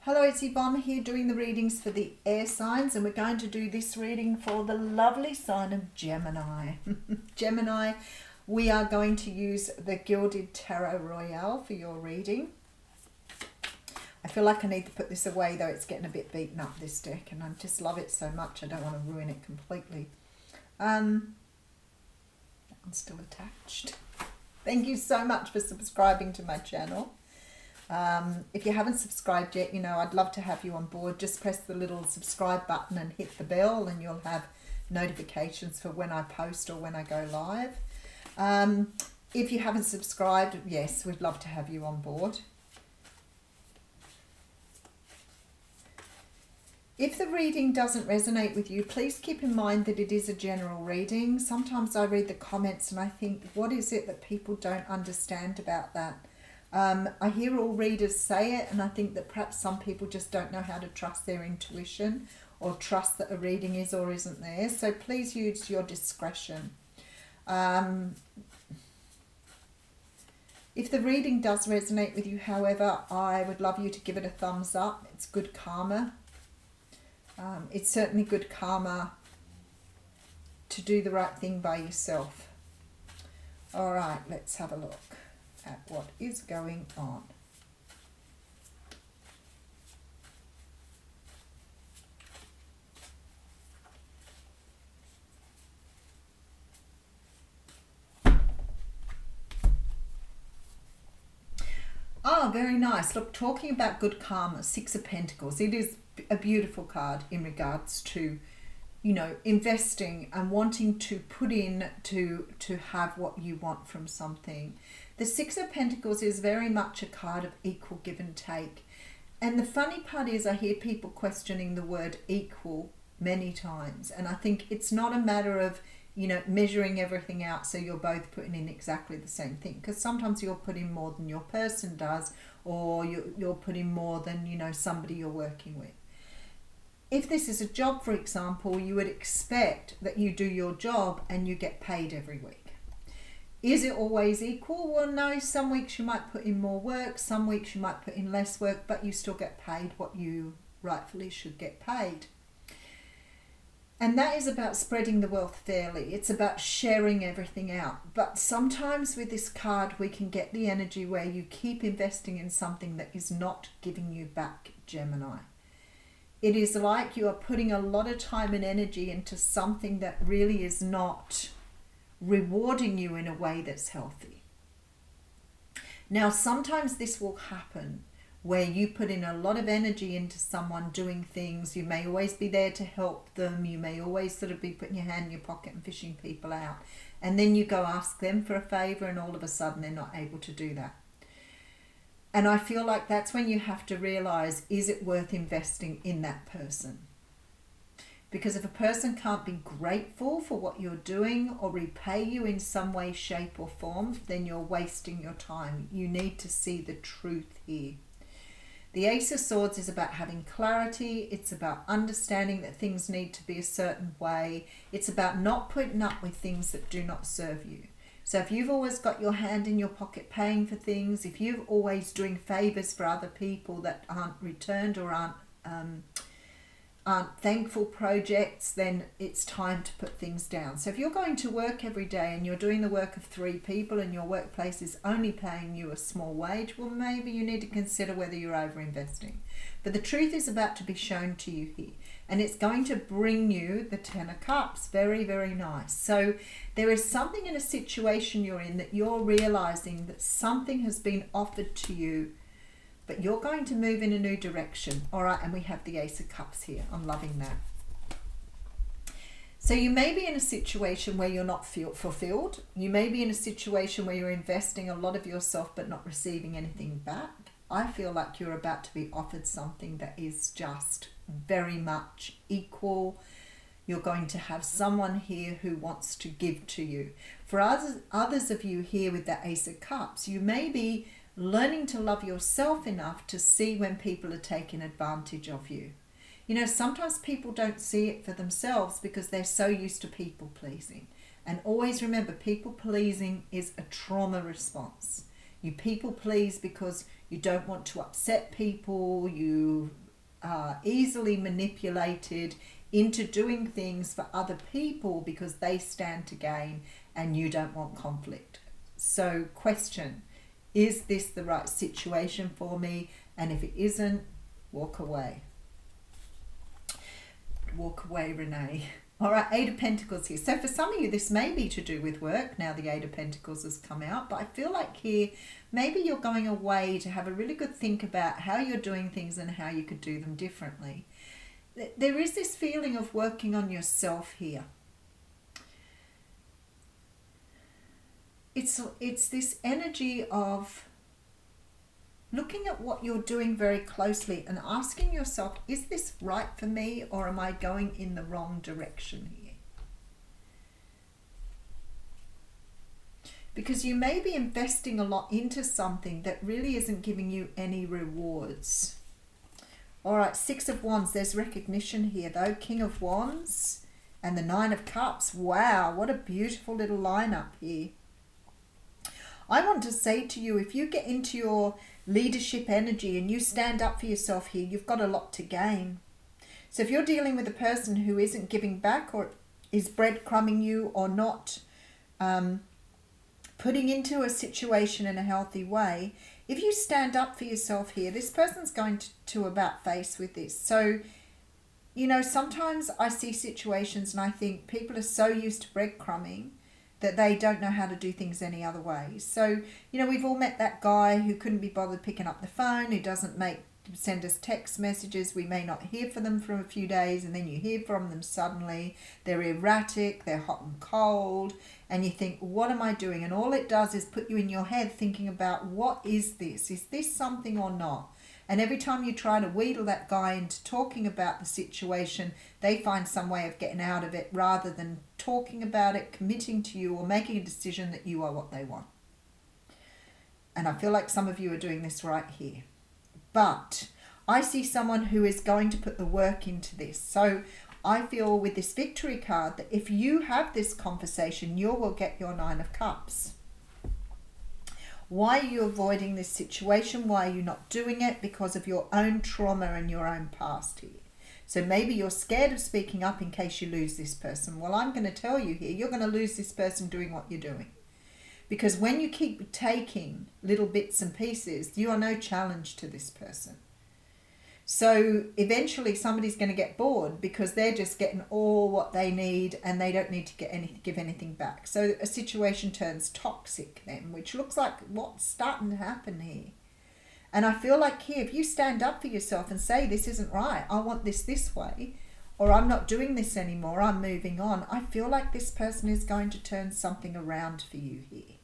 Hello, it's Yvonne here doing the readings for the air signs, and we're going to do this reading for the lovely sign of Gemini. Gemini, we are going to use the Gilded Tarot Royale for your reading. I feel like I need to put this away though, it's getting a bit beaten up, this deck, and I just love it so much I don't want to ruin it completely. That one's still attached. Thank you so much for subscribing to my channel. If you haven't subscribed yet, I'd love to have you on board. Just press the little subscribe button and hit the bell and you'll have notifications for when I post or when I go live. If you haven't subscribed, yes, we'd love to have you on board. If the reading doesn't resonate with you, please keep in mind that it is a general reading. Sometimes I read the comments and I think, what is it that people don't understand about that? I hear all readers say it, and I think that perhaps some people just don't know how to trust their intuition or trust that a reading is or isn't there. So please use your discretion. If the reading does resonate with you, however, I would love you to give it a thumbs up. It's good karma. It's certainly good karma to do the right thing by yourself. All right, let's have a look at what is going on. Oh, very nice. Look, talking about good karma, Six of Pentacles. It is a beautiful card in regards to, investing and wanting to put in to have what you want from something. The Six of Pentacles is very much a card of equal give and take. And the funny part is I hear people questioning the word equal many times. And I think it's not a matter of, measuring everything out so you're both putting in exactly the same thing. Because sometimes you're putting more than your person does, or you're putting more than, somebody you're working with. If this is a job, for example, you would expect that you do your job and you get paid every week. Is it always equal? Well, no, some weeks you might put in more work, some weeks you might put in less work, but you still get paid what you rightfully should get paid. And that is about spreading the wealth fairly. It's about sharing everything out. But sometimes with this card, we can get the energy where you keep investing in something that is not giving you back, Gemini. It is like you are putting a lot of time and energy into something that really is not rewarding you in a way that's healthy. Now, sometimes this will happen where you put in a lot of energy into someone doing things. You may always be there to help them. You may always sort of be putting your hand in your pocket and fishing people out. And then you go ask them for a favor and all of a sudden they're not able to do that. And I feel like that's when you have to realize, is it worth investing in that person? Because if a person can't be grateful for what you're doing or repay you in some way, shape or form, then you're wasting your time. You need to see the truth here. The Ace of Swords is about having clarity. It's about understanding that things need to be a certain way. It's about not putting up with things that do not serve you. So if you've always got your hand in your pocket paying for things, if you're always doing favors for other people that aren't returned or aren't thankful projects, then it's time to put things down. So if you're going to work every day and you're doing the work of 3 people and your workplace is only paying you a small wage, well, maybe you need to consider whether you're over-investing. But the truth is about to be shown to you here. And it's going to bring you the Ten of Cups. Very, very nice. So there is something in a situation you're in that you're realizing that something has been offered to you, but you're going to move in a new direction. All right, and we have the Ace of Cups here. I'm loving that. So you may be in a situation where you're not fulfilled. You may be in a situation where you're investing a lot of yourself but not receiving anything back. I feel like you're about to be offered something that is just very much equal. You're going to have someone here who wants to give to you. For others of you here with the Ace of Cups, you may be learning to love yourself enough to see when people are taking advantage of you. Sometimes people don't see it for themselves because they're so used to people pleasing. And always remember, people pleasing is a trauma response. You people please because you don't want to upset people, you are easily manipulated into doing things for other people because they stand to gain and you don't want conflict. So question, is this the right situation for me? And if it isn't, walk away. Walk away, Renee. All right, Eight of Pentacles here. So for some of you, this may be to do with work. Now the Eight of Pentacles has come out. But I feel like here, maybe you're going away to have a really good think about how you're doing things and how you could do them differently. There is this feeling of working on yourself here. It's this energy of looking at what you're doing very closely and asking yourself, is this right for me, or am I going in the wrong direction here? Because you may be investing a lot into something that really isn't giving you any rewards. All right, Six of Wands, there's recognition here though. King of Wands and the Nine of Cups. Wow, what a beautiful little lineup here. I want to say to you, if you get into your leadership energy and you stand up for yourself here, you've got a lot to gain. So if you're dealing with a person who isn't giving back or is breadcrumbing you or not putting into a situation in a healthy way, if you stand up for yourself here, this person's going to about face with this. So, you know, sometimes I see situations and I think people are so used to breadcrumbing that they don't know how to do things any other way. So, you know, we've all met that guy who couldn't be bothered picking up the phone, who doesn't send us text messages. We may not hear from them for a few days, and then you hear from them suddenly. They're erratic, they're hot and cold, and you think, what am I doing? And all it does is put you in your head thinking about, what is this? Is this something or not? And every time you try to wheedle that guy into talking about the situation, they find some way of getting out of it rather than talking about it, committing to you, or making a decision that you are what they want. And I feel like some of you are doing this right here. But I see someone who is going to put the work into this. So I feel with this victory card that if you have this conversation, you will get your Nine of Cups. Why are you avoiding this situation? Why are you not doing it? Because of your own trauma and your own past here. So maybe you're scared of speaking up in case you lose this person. Well, I'm going to tell you here, you're going to lose this person doing what you're doing. Because when you keep taking little bits and pieces, you are no challenge to this person. So eventually somebody's going to get bored because they're just getting all what they need and they don't need to give anything back. So a situation turns toxic then, which looks like what's starting to happen here. And I feel like here, if you stand up for yourself and say, this isn't right, I want this way, or I'm not doing this anymore, I'm moving on, I feel like this person is going to turn something around for you here.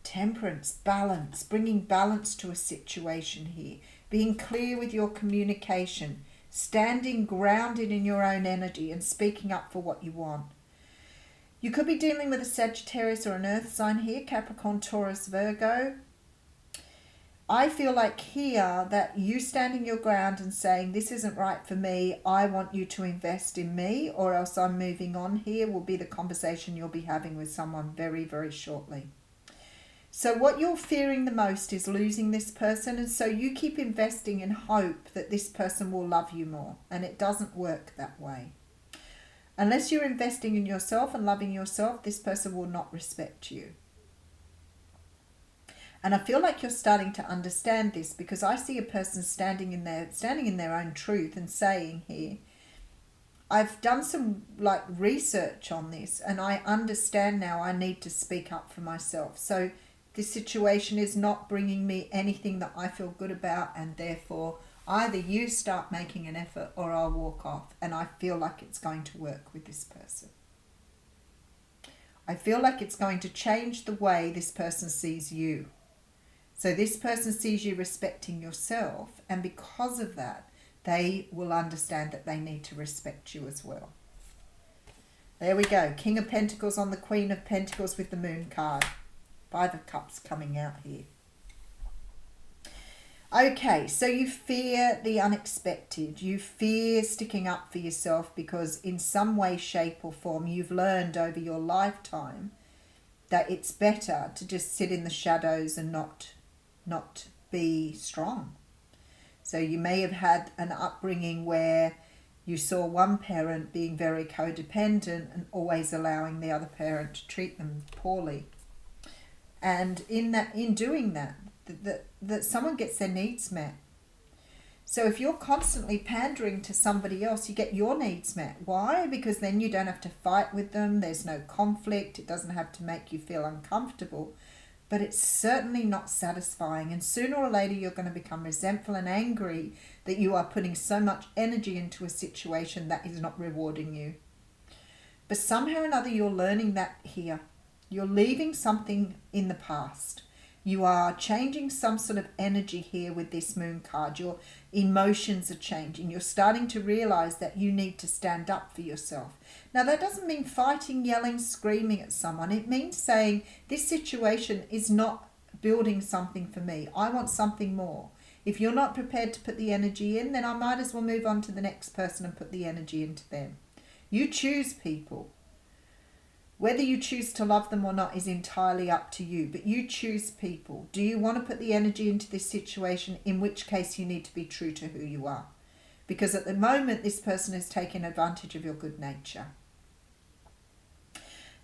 Temperance, balance, bringing balance to a situation here, being clear with your communication, standing grounded in your own energy and speaking up for what you want. You could be dealing with a Sagittarius or an earth sign here, Capricorn, Taurus, Virgo. I feel like here that you standing your ground and saying, this isn't right for me, I want you to invest in me or else I'm moving on here, will be the conversation you'll be having with someone very, very shortly. So what you're fearing the most is losing this person, and so you keep investing in hope that this person will love you more, and it doesn't work that way. Unless you're investing in yourself and loving yourself, this person will not respect you. And I feel like you're starting to understand this because I see a person standing in their own truth and saying here, I've done some research on this and I understand now I need to speak up for myself. So this situation is not bringing me anything that I feel good about, and therefore either you start making an effort or I'll walk off. And I feel like it's going to work with this person. I feel like it's going to change the way this person sees you. So this person sees you respecting yourself, and because of that, they will understand that they need to respect you as well. There we go. King of Pentacles on the Queen of Pentacles with the Moon card. Five of Cups coming out here. Okay, so you fear the unexpected. You fear sticking up for yourself because in some way, shape or form, you've learned over your lifetime that it's better to just sit in the shadows and not be strong. So you may have had an upbringing where you saw one parent being very codependent and always allowing the other parent to treat them poorly. And in doing that someone gets their needs met. So if you're constantly pandering to somebody else, you get your needs met. Why? Because then you don't have to fight with them. There's no conflict. It doesn't have to make you feel uncomfortable. But it's certainly not satisfying. And sooner or later, you're going to become resentful and angry that you are putting so much energy into a situation that is not rewarding you. But somehow or another, you're learning that here. You're leaving something in the past. You are changing some sort of energy here with this moon card. Your emotions are changing. You're starting to realize that you need to stand up for yourself. Now, that doesn't mean fighting, yelling, screaming at someone. It means saying, this situation is not building something for me. I want something more. If you're not prepared to put the energy in, then I might as well move on to the next person and put the energy into them. You choose people. Whether you choose to love them or not is entirely up to you, but you choose people. Do you want to put the energy into this situation? In which case you need to be true to who you are. Because at the moment, this person is taking advantage of your good nature.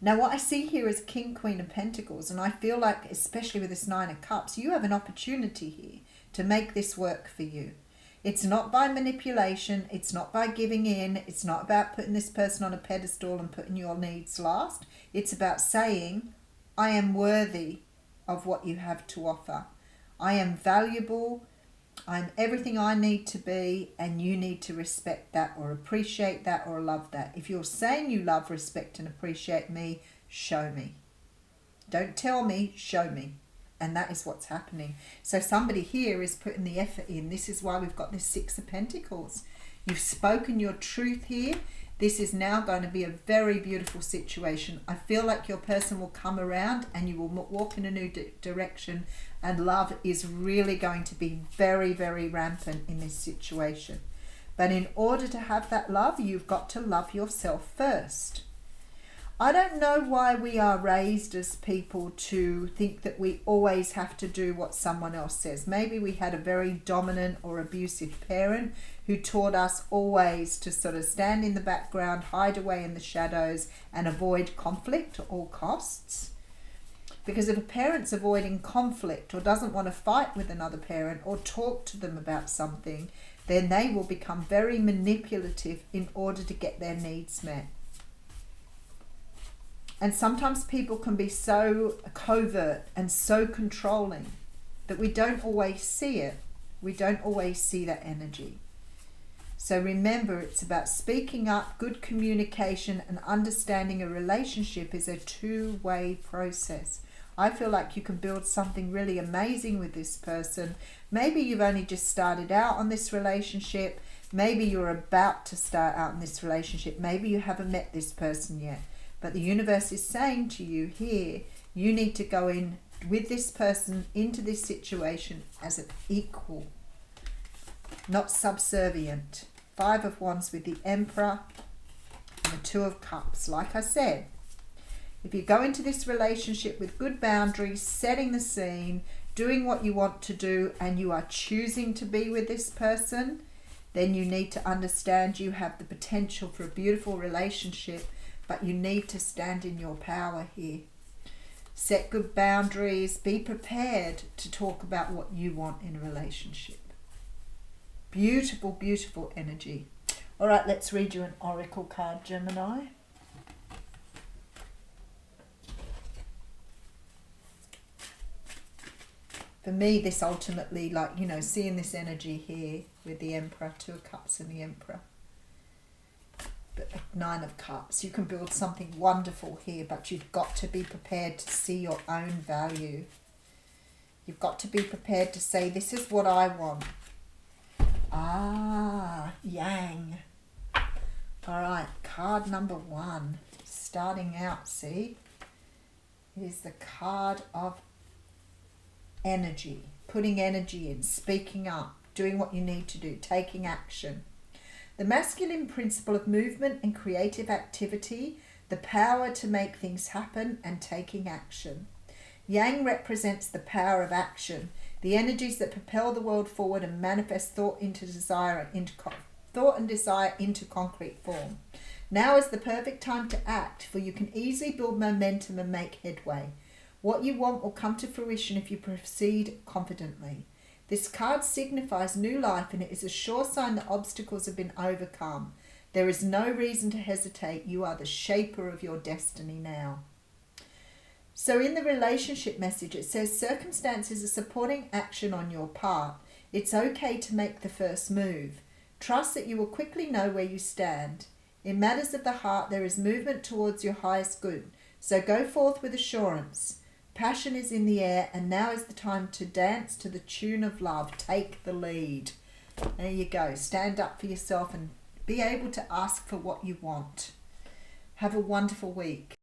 Now, what I see here is King, Queen of Pentacles, and I feel like, especially with this Nine of Cups, you have an opportunity here to make this work for you. It's not by manipulation. It's not by giving in. It's not about putting this person on a pedestal and putting your needs last. It's about saying, I am worthy of what you have to offer. I am valuable. I'm everything I need to be, and you need to respect that or appreciate that or love that. If you're saying you love, respect, and appreciate me, show me. Don't tell me, show me. And that is what's happening. So somebody here is putting the effort in. This is why we've got this Six of Pentacles. You've spoken your truth here. This is now going to be a very beautiful situation. I feel like your person will come around and you will walk in a new direction, and love is really going to be very, very rampant in this situation. But in order to have that love, you've got to love yourself first. I don't know why we are raised as people to think that we always have to do what someone else says. Maybe we had a very dominant or abusive parent who taught us always to sort of stand in the background, hide away in the shadows, and avoid conflict at all costs. Because if a parent's avoiding conflict or doesn't want to fight with another parent or talk to them about something, then they will become very manipulative in order to get their needs met. And sometimes people can be so covert and so controlling that we don't always see it. We don't always see that energy. So remember, it's about speaking up, good communication, and understanding a relationship is a two-way process. I feel like you can build something really amazing with this person. Maybe you've only just started out on this relationship. Maybe you're about to start out in this relationship. Maybe you haven't met this person yet. But the universe is saying to you here, you need to go in with this person into this situation as an equal, not subservient. Five of Wands with the Emperor and the Two of Cups. Like I said, if you go into this relationship with good boundaries, setting the scene, doing what you want to do, and you are choosing to be with this person, then you need to understand you have the potential for a beautiful relationship. But you need to stand in your power here. Set good boundaries. Be prepared to talk about what you want in a relationship. Beautiful, beautiful energy. All right, let's read you an oracle card, Gemini. For me, this ultimately, seeing this energy here with the Emperor, Two of Cups and the Emperor. Nine of Cups. You can build something wonderful here, but you've got to be prepared to see your own value. You've got to be prepared to say, this is what I want. Yang. All right, card number 1. Starting out, see? It is the card of energy. Putting energy in, speaking up, doing what you need to do, taking action. The masculine principle of movement and creative activity the power to make things happen and taking action. Yang represents the power of action, the energies that propel the world forward and manifest thought and desire into concrete form. Now is the perfect time to act, for you can easily build momentum and make headway. What you want will come to fruition if you proceed confidently. This card signifies new life, and it is a sure sign that obstacles have been overcome. There is no reason to hesitate. You are the shaper of your destiny now. So in the relationship message, it says circumstances are supporting action on your part. It's okay to make the first move. Trust that you will quickly know where you stand. In matters of the heart, there is movement towards your highest good. So go forth with assurance. Passion is in the air, and now is the time to dance to the tune of love. Take the lead. There you go. Stand up for yourself and be able to ask for what you want. Have a wonderful week.